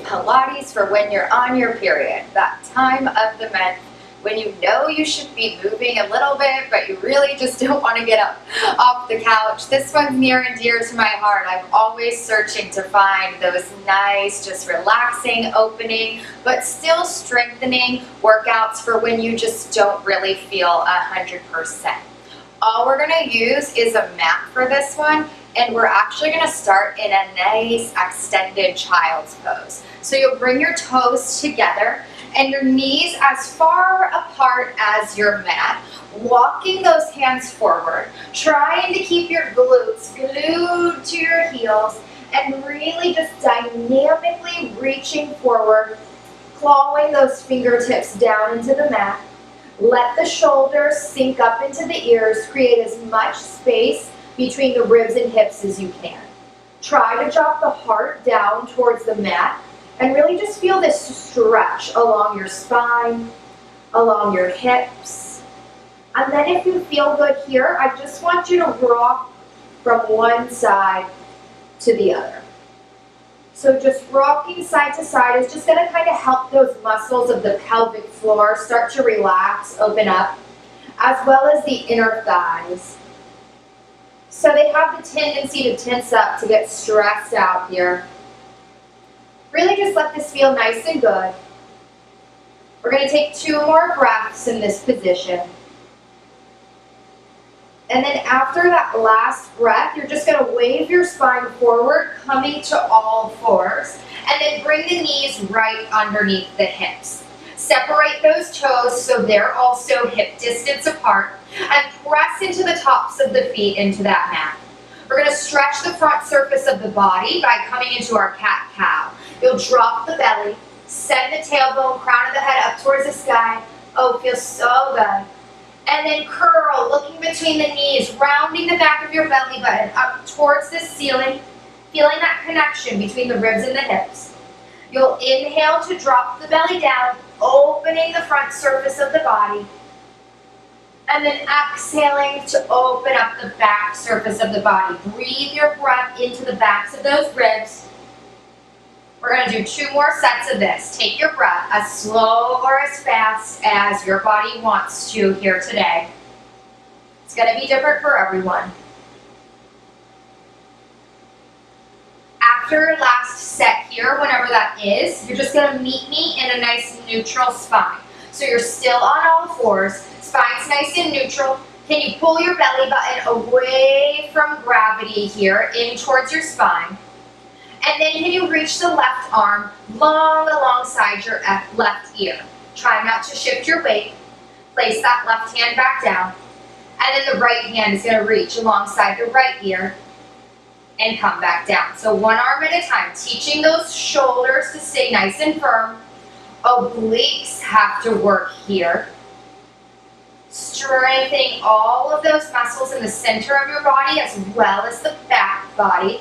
Pilates for when you're on your period, that time of the month when you know you should be moving a little bit, but you really just don't want to get up off the couch. This one's near and dear to my heart. I'm always searching to find those nice, just relaxing, opening, but still strengthening workouts for when you just don't really feel 100%. All we're going to use is a mat for this one, and we're actually going to start in a nice extended child's pose. So you'll bring your toes together and your knees as far apart as your mat, walking those hands forward, trying to keep your glutes glued to your heels, and really just dynamically reaching forward, clawing those fingertips down into the mat. Let the shoulders sink up into the ears, create as much space between the ribs and hips as you can. Try to drop the heart down towards the mat and really just feel this stretch along your spine, along your hips. And then if you feel good here, I just want you to rock from one side to the other. So just rocking side to side is just going to kind of help those muscles of the pelvic floor start to relax, open up, as well as the inner thighs. So they have the tendency to tense up, to get stressed out here. Really just let this feel nice and good. We're going to take 2 more breaths in this position. And then after that last breath, you're just going to wave your spine forward, coming to all fours. And then bring the knees right underneath the hips. Separate those toes so they're also hip distance apart. And press into the tops of the feet into that mat. We're going to stretch the front surface of the body by coming into our cat-cow. You'll drop the belly, send the tailbone, crown of the head up towards the sky. Oh, it feels so good. And then curl, looking between the knees, rounding the back of your belly button up towards the ceiling, feeling that connection between the ribs and the hips. You'll inhale to drop the belly down, opening the front surface of the body. And then exhaling to open up the back surface of the body. Breathe your breath into the backs of those ribs. We're going to do 2 more sets of this. Take your breath as slow or as fast as your body wants to here today. It's going to be different for everyone. After your last set here, whenever that is, you're just going to meet me in a nice neutral spine. So you're still on all fours, spine's nice and neutral. Can you pull your belly button away from gravity here, in towards your spine? And then can you reach the left arm long alongside your left ear? Try not to shift your weight. Place that left hand back down. And then the right hand is going to reach alongside the right ear and come back down. So one arm at a time, teaching those shoulders to stay nice and firm. Obliques have to work here. Strengthening all of those muscles in the center of your body as well as the back body.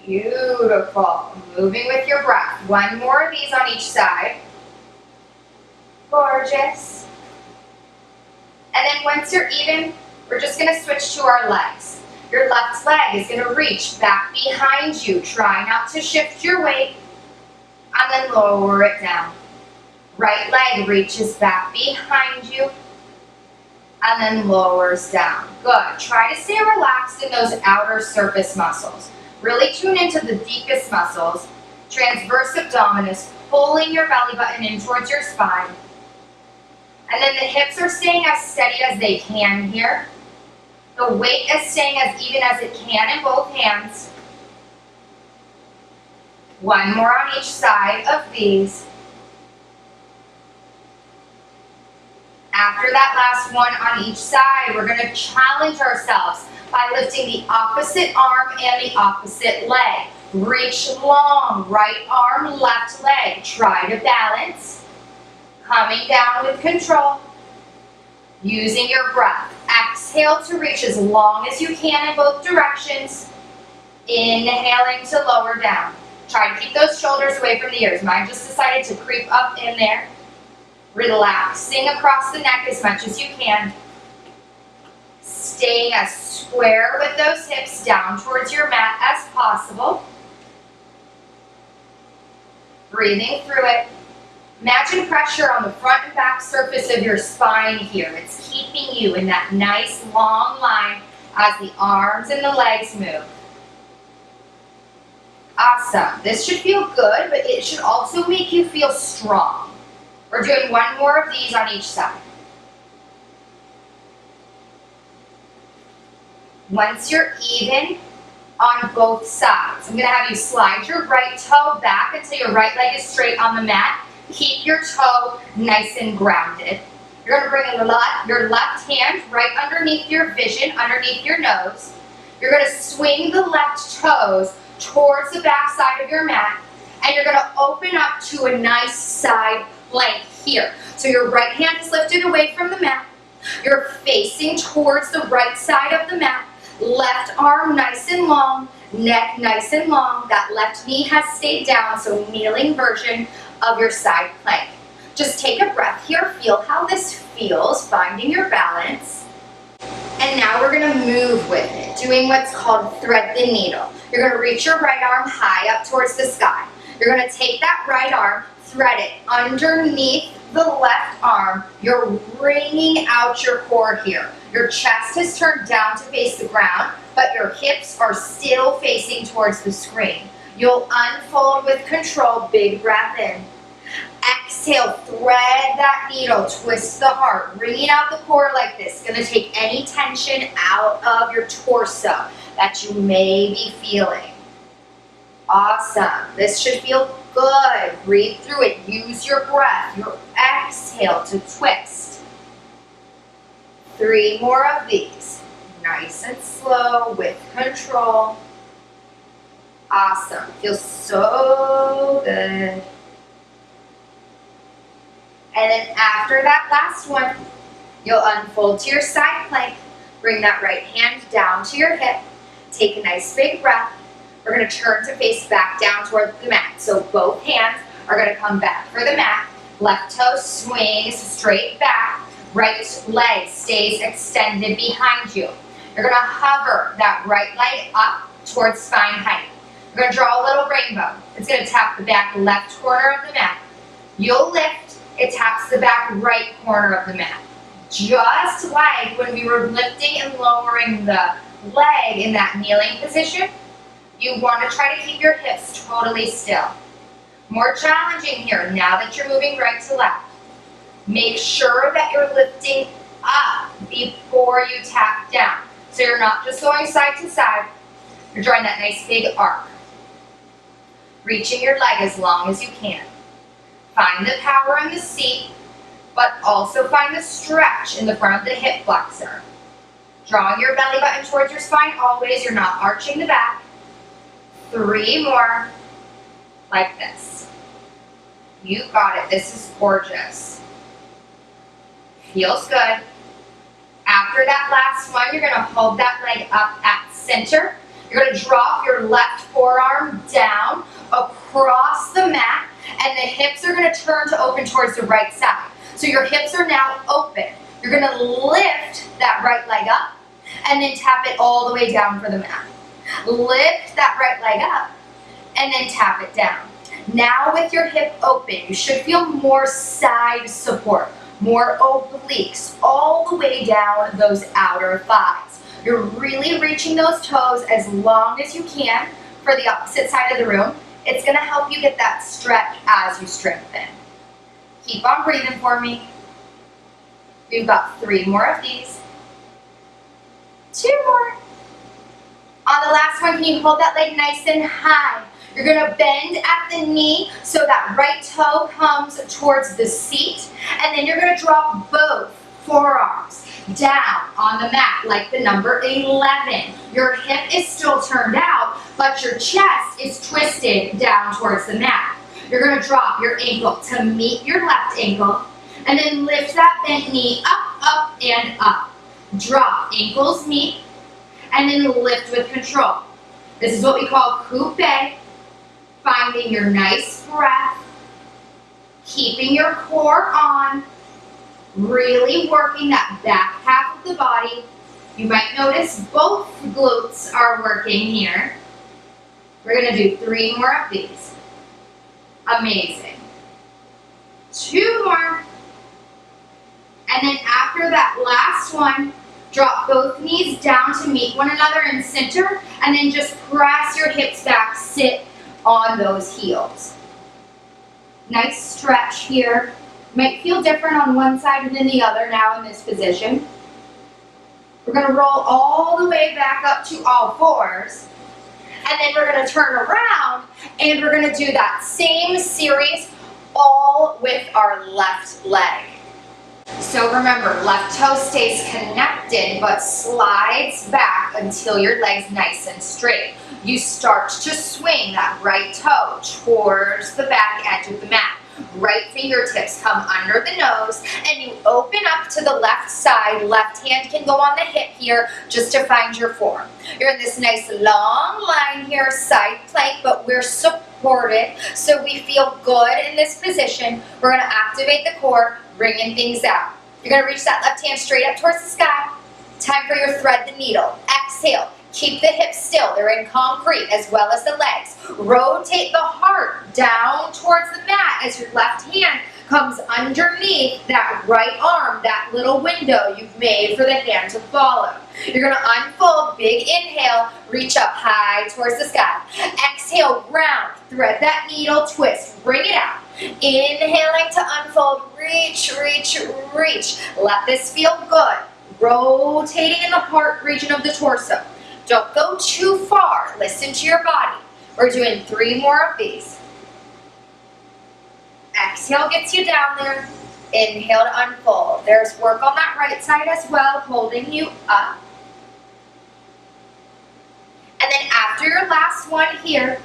Beautiful. Moving with your breath. 1 more of these on each side. Gorgeous. And then once you're even, we're just going to switch to our legs. Your left leg is going to reach back behind you. Try not to shift your weight. And then lower it down. Right leg reaches back behind you. And then lowers down. Good. Try to stay relaxed in those outer surface muscles. Really tune into the deepest muscles, transverse abdominis, pulling your belly button in towards your spine. And then the hips are staying as steady as they can here. The weight is staying as even as it can in both hands. 1 more on each side of these. After that last one on each side, we're going to challenge ourselves by lifting the opposite arm and the opposite leg. Reach long, right arm, left leg. Try to balance. Coming down with control. Using your breath. Exhale to reach as long as you can in both directions. Inhaling to lower down. Try to keep those shoulders away from the ears. Mine just decided to creep up in there. Relaxing across the neck as much as you can. Staying as square with those hips down towards your mat as possible. Breathing through it. Imagine pressure on the front and back surface of your spine here. It's keeping you in that nice long line as the arms and the legs move. Awesome. This should feel good, but it should also make you feel strong. We're doing one more of these on each side. Once you're even on both sides, I'm going to have you slide your right toe back until your right leg is straight on the mat. Keep your toe nice and grounded. You're going to bring your left hand right underneath your vision, underneath your nose. You're going to swing the left toes towards the back side of your mat, and you're going to open up to a nice side plank here. So your right hand is lifted away from the mat. You're facing towards the right side of the mat. Left arm nice and long, neck nice and long. That left knee has stayed down, so kneeling version of your side plank. Just take a breath here. Feel how this feels, finding your balance. And now we're going to move with it, doing what's called thread the needle. You're going to reach your right arm high up towards the sky. You're going to take that right arm, thread it underneath the left arm. You're wringing out your core here. Your chest has turned down to face the ground, but your hips are still facing towards the screen. You'll unfold with control, big breath in. Exhale, thread that needle, twist the heart, wringing out the core like this. Gonna take any tension out of your torso that you may be feeling. Awesome. This should feel good. Breathe through it. Use your breath, your exhale to twist. 3 more of these. Nice and slow with control. Awesome. Feels so good. And then after that last one, you'll unfold to your side plank. Bring that right hand down to your hip. Take a nice big breath. We're going to turn to face back down toward the mat. So both hands are going to come back for the mat. Left toe swings straight back. Right leg stays extended behind you. You're going to hover that right leg up towards spine height. You're going to draw a little rainbow. It's going to tap the back left corner of the mat. You'll lift. It taps the back right corner of the mat. Just like when we were lifting and lowering the leg in that kneeling position, you want to try to keep your hips totally still. More challenging here now that you're moving right to left. Make sure that you're lifting up before you tap down. So you're not just going side to side, you're drawing that nice big arc. Reaching your leg as long as you can. Find the power in the seat, but also find the stretch in the front of the hip flexor. Drawing your belly button towards your spine always, you're not arching the back. 3 more, like this. You got it, this is gorgeous. Feels good. After that last one, you're gonna hold that leg up at center. You're gonna drop your left forearm down across the mat, and the hips are going to turn to open towards the right side. So your hips are now open. You're going to lift that right leg up and then tap it all the way down for the mat. Lift that right leg up and then tap it down. Now with your hip open, you should feel more side support, more obliques, all the way down those outer thighs. You're really reaching those toes as long as you can for the opposite side of the room. It's going to help you get that stretch as you strengthen. Keep on breathing for me. We've got 3 more of these. 2 more. On the last one, can you hold that leg nice and high? You're going to bend at the knee so that right toe comes towards the seat. And then you're going to drop both forearms down on the mat like the number 11. Your hip is still turned out, but your chest is twisted down towards the mat. You're going to drop your ankle to meet your left ankle, and then lift that bent knee up, up, and up. Drop, ankles meet, and then lift with control. This is what we call coupe, finding your nice breath, keeping your core on, really working that back half of the body. You might notice both glutes are working here. We're going to do 3 more of these. Amazing. 2 more. And then after that last one, drop both knees down to meet one another in center, and then just press your hips back, sit on those heels. Nice stretch here. Might feel different on one side than the other now in this position. We're going to roll all the way back up to all fours, and then we're going to turn around, and we're going to do that same series all with our left leg. So remember, left toe stays connected but slides back until your leg's nice and straight. You start to swing that right toe towards the back edge of the mat. Right fingertips come under the nose, and you open up to the left side. Left hand can go on the hip here just to find your form. You're in this nice long line here, side plank, but we're supported, so we feel good in this position. We're going to activate the core, bringing things out. You're going to reach that left hand straight up towards the sky. Time for your thread the needle. Exhale. Keep the hips still. They're in concrete as well as the legs. Rotate the heart down towards the mat as your left hand comes underneath that right arm, that little window you've made for the hand to follow. You're going to unfold, big inhale, reach up high towards the sky. Exhale, round, thread that needle, twist, bring it out. Inhaling to unfold, reach, reach, reach. Let this feel good. Rotating in the heart region of the torso. Don't go too far. Listen to your body. We're doing 3 more of these. Exhale gets you down there. Inhale to unfold. There's work on that right side as well, holding you up. And then after your last one here,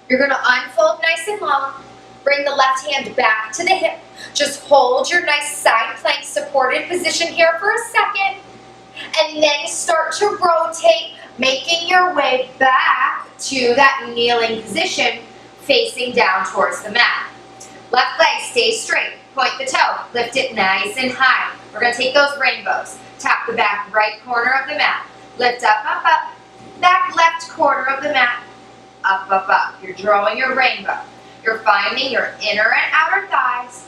you're going to unfold nice and long. Bring the left hand back to the hip. Just hold your nice side plank supported position here for a second. And then start to rotate, making your way back to that kneeling position, facing down towards the mat. Left leg stays straight. Point the toe. Lift it nice and high. We're going to take those rainbows. Tap the back right corner of the mat. Lift up, up, up. Back left corner of the mat. Up, up, up. You're drawing your rainbow. You're finding your inner and outer thighs.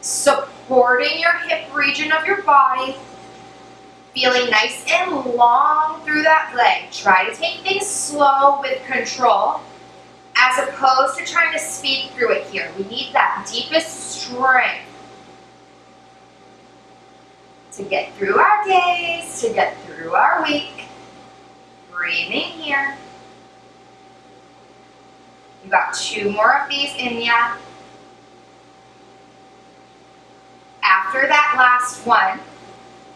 Supporting your hip region of your body. Feeling nice and long through that leg. Try to take things slow with control, as opposed to trying to speed through it here. We need that deepest strength to get through our days, to get through our week. Breathing here. You got 2 more of these in ya. After that last one,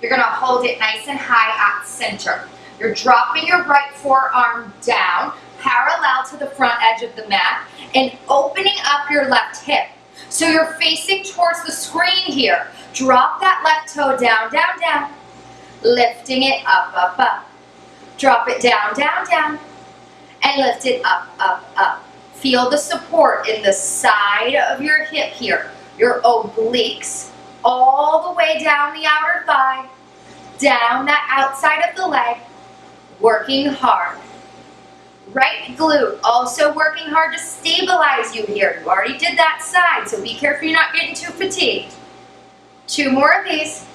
you're going to hold it nice and high at center. You're dropping your right forearm down, parallel to the front edge of the mat, and opening up your left hip. So you're facing towards the screen here. Drop that left toe down, down, down. Lifting it up, up, up. Drop it down, down, down. And lift it up, up, up. Feel the support in the side of your hip here. Your obliques all the way down the outer thigh, down that outside of the leg, working hard. Right glute also working hard to stabilize you here. You already did that side, so be careful you're not getting too fatigued. 2 more of these.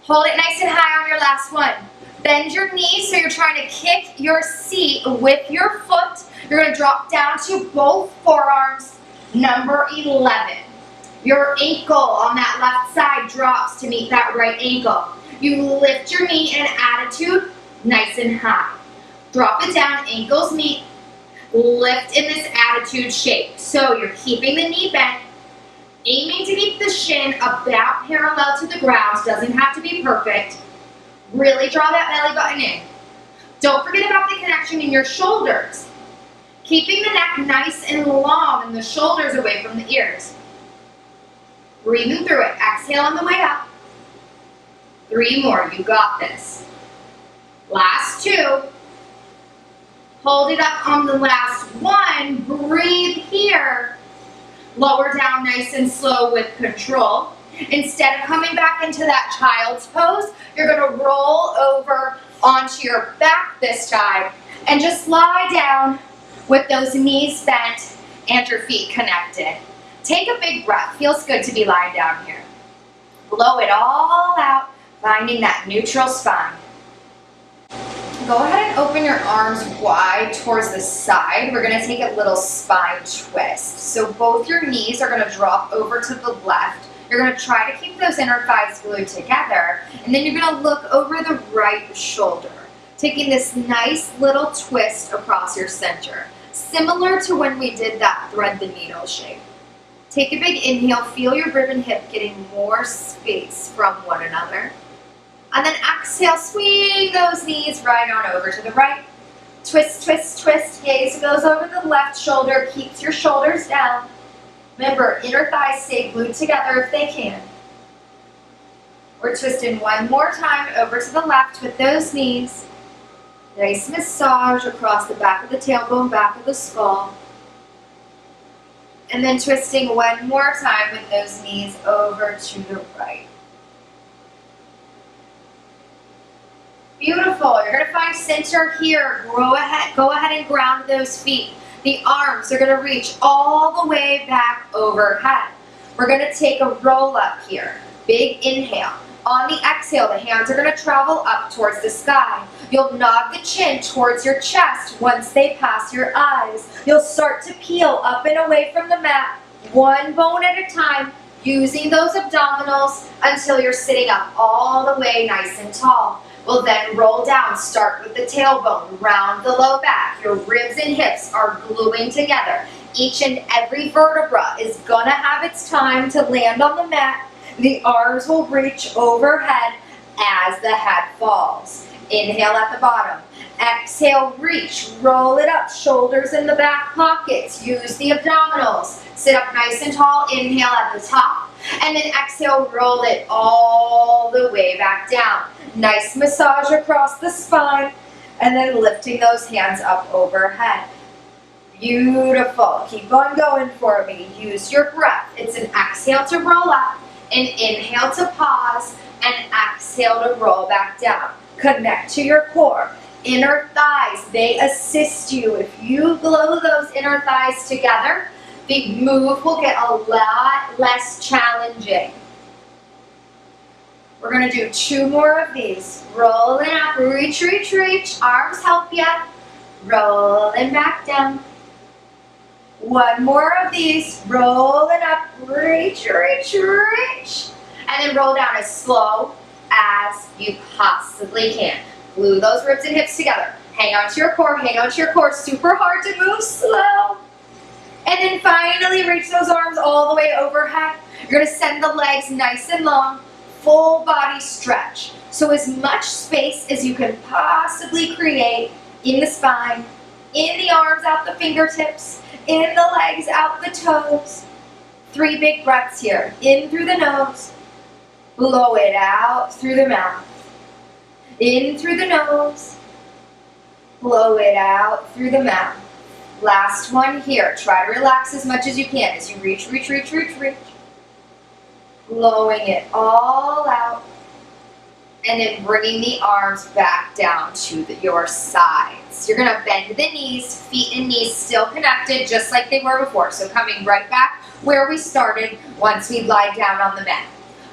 Hold it nice and high on your last one. Bend your knees so you're trying to kick your seat with your foot. You're going to drop down to both forearms, number 11. Your ankle on that left side drops to meet that right ankle. You lift your knee in attitude, nice and high. Drop it down, ankles meet. Lift in this attitude shape. So you're keeping the knee bent, aiming to keep the shin about parallel to the ground. Doesn't have to be perfect. Really draw that belly button in. Don't forget about the connection in your shoulders. Keeping the neck nice and long and the shoulders away from the ears. Breathing through it. Exhale on the way up. 3 more. You got this. Last 2. Hold it up on the last one. Breathe here. Lower down nice and slow with control. Instead of coming back into that child's pose, you're going to roll over onto your back this time and just lie down with those knees bent, and your feet connected. Take a big breath. Feels good to be lying down here. Blow it all out, finding that neutral spine. Go ahead and open your arms wide towards the side. We're going to take a little spine twist. So both your knees are going to drop over to the left. You're going to try to keep those inner thighs glued together, and then you're going to look over the right shoulder, taking this nice little twist across your center, similar to when we did that thread the needle shape. Take a big inhale, feel your rib and hip getting more space from one another. And then exhale, swing those knees right on over to the right. Twist, twist, twist. Gaze goes over the left shoulder, keeps your shoulders down. Remember, inner thighs stay glued together if they can. We're twisting one more time over to the left with those knees. Nice massage across the back of the tailbone, back of the skull. And then twisting one more time with those knees over to the right. Beautiful. You're going to find center here. Go ahead and ground those feet. The arms are going to reach all the way back overhead. We're going to take a roll up here. Big inhale. On the exhale, the hands are going to travel up towards the sky. You'll nod the chin towards your chest once they pass your eyes. You'll start to peel up and away from the mat, one bone at a time, using those abdominals until you're sitting up all the way nice and tall. We'll then roll down, start with the tailbone, round the low back. Your ribs and hips are gluing together. Each and every vertebra is gonna have its time to land on the mat. The arms will reach overhead as the head falls. Inhale at the bottom. Exhale, reach, roll it up, shoulders in the back pockets. Use the abdominals. Sit up nice and tall, inhale at the top. And then exhale, roll it all the way back down. Nice massage across the spine. And then lifting those hands up overhead. Beautiful. Keep on going for me. Use your breath. It's an exhale to roll up, an inhale to pause, and exhale to roll back down. Connect to your core. Inner thighs, they assist you. If you glue those inner thighs together, the move will get a lot less challenging. We're going to do 2 more of these. Rolling up, reach, reach, reach. Arms help you. Rolling back down. 1 more of these. Rolling up, reach, reach, reach. And then roll down as slow as you possibly can. Glue those ribs and hips together. Hang on to your core, hang on to your core. Super hard to move slow. And then finally reach those arms all the way overhead. You're going to send the legs nice and long. Full body stretch. So as much space as you can possibly create in the spine, in the arms out the fingertips, in the legs out the toes. 3 big breaths here. In through the nose. Blow it out through the mouth. In through the nose. Blow it out through the mouth. Last one here. Try to relax as much as you can as you reach, reach, reach, reach, reach. Blowing it all out. And then bringing the arms back down to your sides. You're going to bend the knees, feet and knees still connected just like they were before. So coming right back where we started once we lied down on the mat.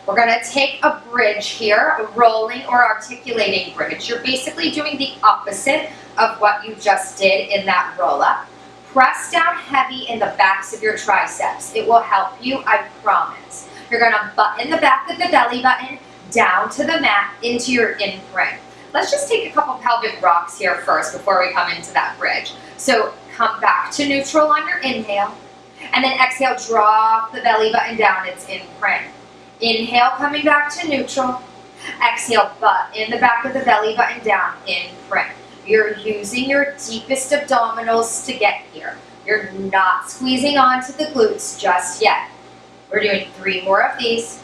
We're going to take a bridge here, a rolling or articulating bridge. You're basically doing the opposite of what you just did in that roll up. Press down heavy in the backs of your triceps. It will help you, I promise. You're going to button the back of the belly button down to the mat into your imprint. Let's just take a couple pelvic rocks here first before we come into that bridge. So come back to neutral on your inhale, and then exhale, drop the belly button down, it's imprint. Inhale, coming back to neutral. Exhale, butt in the back of the belly button down, imprint. You're using your deepest abdominals to get here. You're not squeezing onto the glutes just yet. We're doing 3 more of these.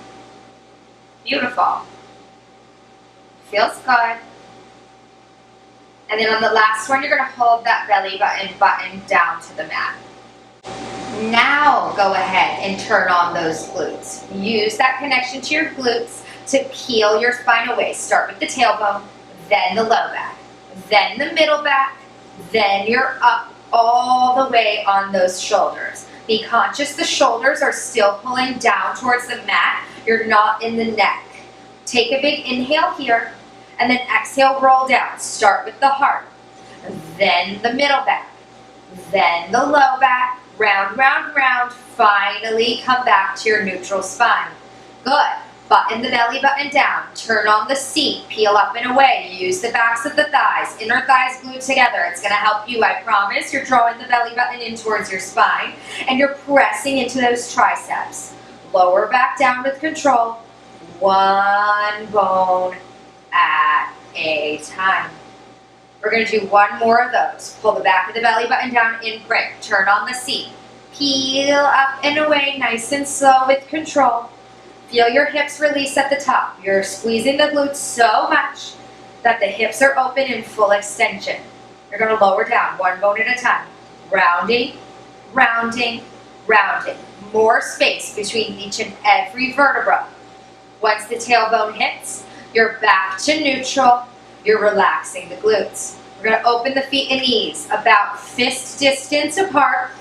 Beautiful. Feels good. And then on the last one, you're going to hold that belly button down to the mat. Now go ahead and turn on those glutes. Use that connection to your glutes to peel your spine away. Start with the tailbone, then the low back, then the middle back, then your up all the way on those shoulders. Be conscious the shoulders are still pulling down towards the mat. You're not in the neck. Take a big inhale here, and then exhale, roll down. Start with the heart, then the middle back, then the low back, round, round, round. Finally, come back to your neutral spine. Good. Button the belly button down. Turn on the seat. Peel up and away. Use the backs of the thighs. Inner thighs glued together. It's going to help you, I promise. You're drawing the belly button in towards your spine, and you're pressing into those triceps. Lower back down with control. One bone at a time. We're going to do one more of those. Pull the back of the belly button down in plank. Turn on the seat. Peel up and away, nice and slow with control. Feel your hips release at the top. You're squeezing the glutes so much that the hips are open in full extension. You're going to lower down one bone at a time. Rounding, rounding, rounding. More space between each and every vertebra. Once the tailbone hits, you're back to neutral. You're relaxing the glutes. We're going to open the feet and knees about fist distance apart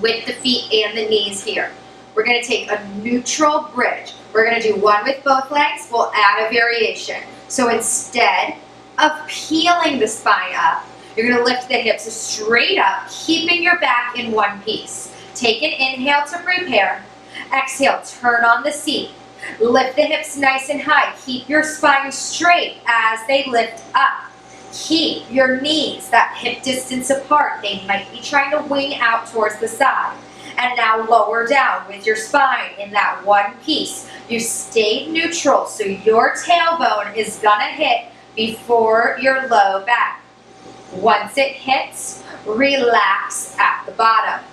with the feet and the knees here. We're going to take a neutral bridge. We're going to do one with both legs. We'll add a variation. So instead of peeling the spine up, you're going to lift the hips straight up, keeping your back in one piece. Take an inhale to prepare. Exhale, turn on the seat. Lift the hips nice and high. Keep your spine straight as they lift up. Keep your knees that hip distance apart. They might be trying to wing out towards the side. And now lower down with your spine in that one piece. You stayed neutral, so your tailbone is gonna hit before your low back. Once it hits, relax at the bottom.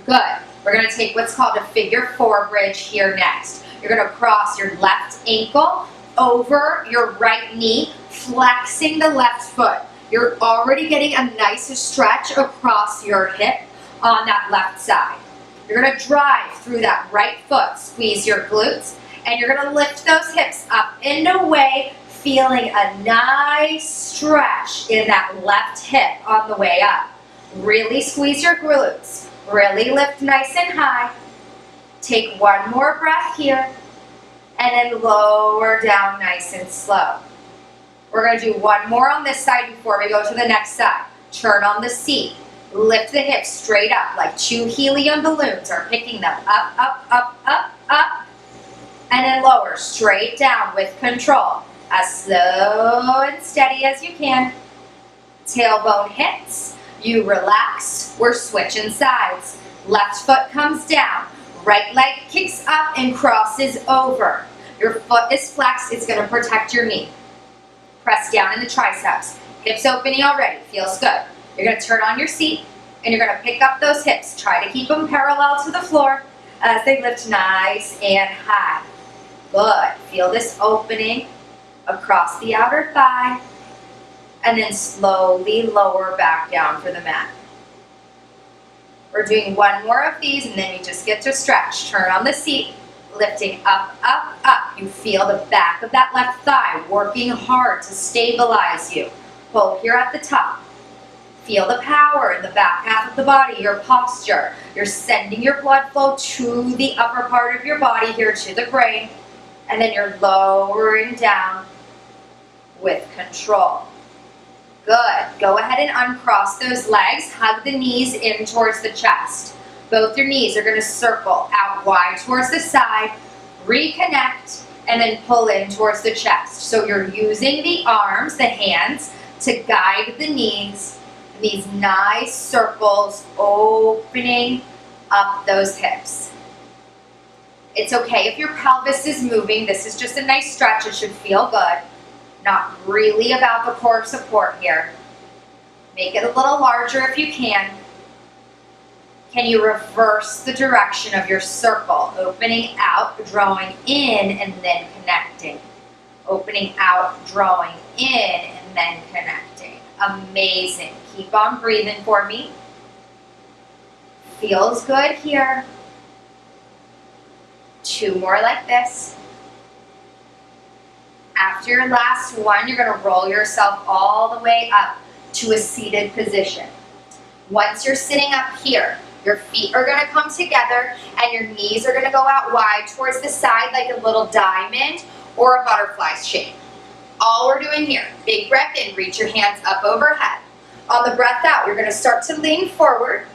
Good. We're gonna take what's called a figure four bridge here next. You're gonna cross your left ankle over your right knee, flexing the left foot. You're already getting a nice stretch across your hip on that left side. You're going to drive through that right foot, squeeze your glutes, and you're going to lift those hips up and away, feeling a nice stretch in that left hip on the way up. Really squeeze your glutes. Really lift nice and high. Take one more breath here, and then lower down nice and slow. We're going to do one more on this side before we go to the next side. Turn on the seat. Lift the hips straight up like two helium balloons are picking them up, up, up, up, up. And then lower straight down with control. As slow and steady as you can. Tailbone hits. You relax. We're switching sides. Left foot comes down. Right leg kicks up and crosses over. Your foot is flexed. It's going to protect your knee. Press down in the triceps. Hips opening already. Feels good. You're going to turn on your seat, and you're going to pick up those hips. Try to keep them parallel to the floor as they lift nice and high. Good. Feel this opening across the outer thigh, and then slowly lower back down for the mat. We're doing one more of these, and then you just get to stretch. Turn on the seat, lifting up, up, up. You feel the back of that left thigh working hard to stabilize you. Pull here at the top. Feel the power in the back half of the body, your posture. You're sending your blood flow to the upper part of your body here, to the brain, and then you're lowering down with control. Good. Go ahead and uncross those legs. Hug the knees in towards the chest. Both your knees are going to circle out wide towards the side, reconnect, and then pull in towards the chest. So you're using the arms, the hands, to guide the knees. These nice circles, opening up those hips. It's okay if your pelvis is moving. This is just a nice stretch. It should feel good. Not really about the core support here. Make it a little larger if you can. Can you reverse the direction of your circle? Opening out, drawing in, and then connecting. Opening out, drawing in, and then connecting. Amazing. Keep on breathing for me. Feels good here. Two more like this. After your last one, you're going to roll yourself all the way up to a seated position. Once you're sitting up here, your feet are gonna come together and your knees are gonna go out wide towards the side like a little diamond or a butterfly shape. All we're doing here, big breath in, reach your hands up overhead. On the breath out, you're gonna start to lean forward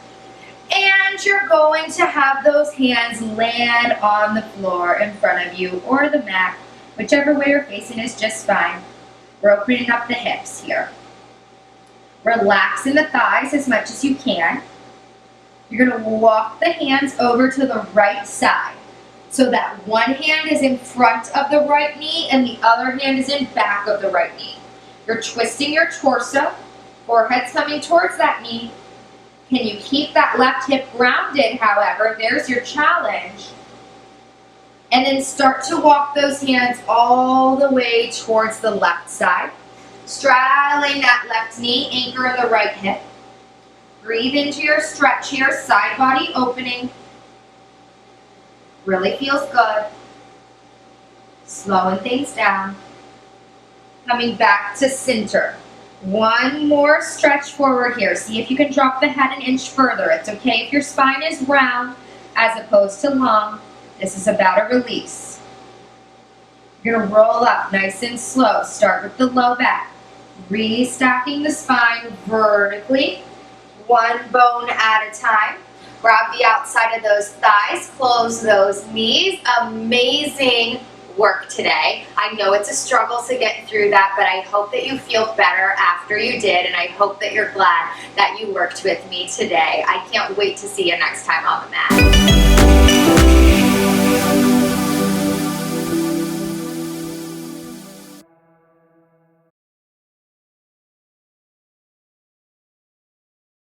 and you're going to have those hands land on the floor in front of you or the mat, whichever way you're facing is just fine. We're opening up the hips here. Relaxing the thighs as much as you can. You're gonna walk the hands over to the right side so that one hand is in front of the right knee and the other hand is in back of the right knee. You're twisting your torso, forehead's coming towards that knee. Can you keep that left hip grounded, however? There's your challenge. And then start to walk those hands all the way towards the left side. Straddling that left knee, anchor in the right hip. Breathe into your stretch here, side body opening. Really feels good. Slowing things down. Coming back to center. One more stretch forward here. See if you can drop the head an inch further. It's okay if your spine is round as opposed to long. This is about a release. You're gonna roll up nice and slow. Start with the low back. Restacking the spine vertically, one bone at a time. Grab the outside of those thighs, close those knees. Amazing work today. I know it's a struggle to get through that, but I hope that you feel better after you did, and I hope that you're glad that you worked with me today. I can't wait to see you next time on the mat.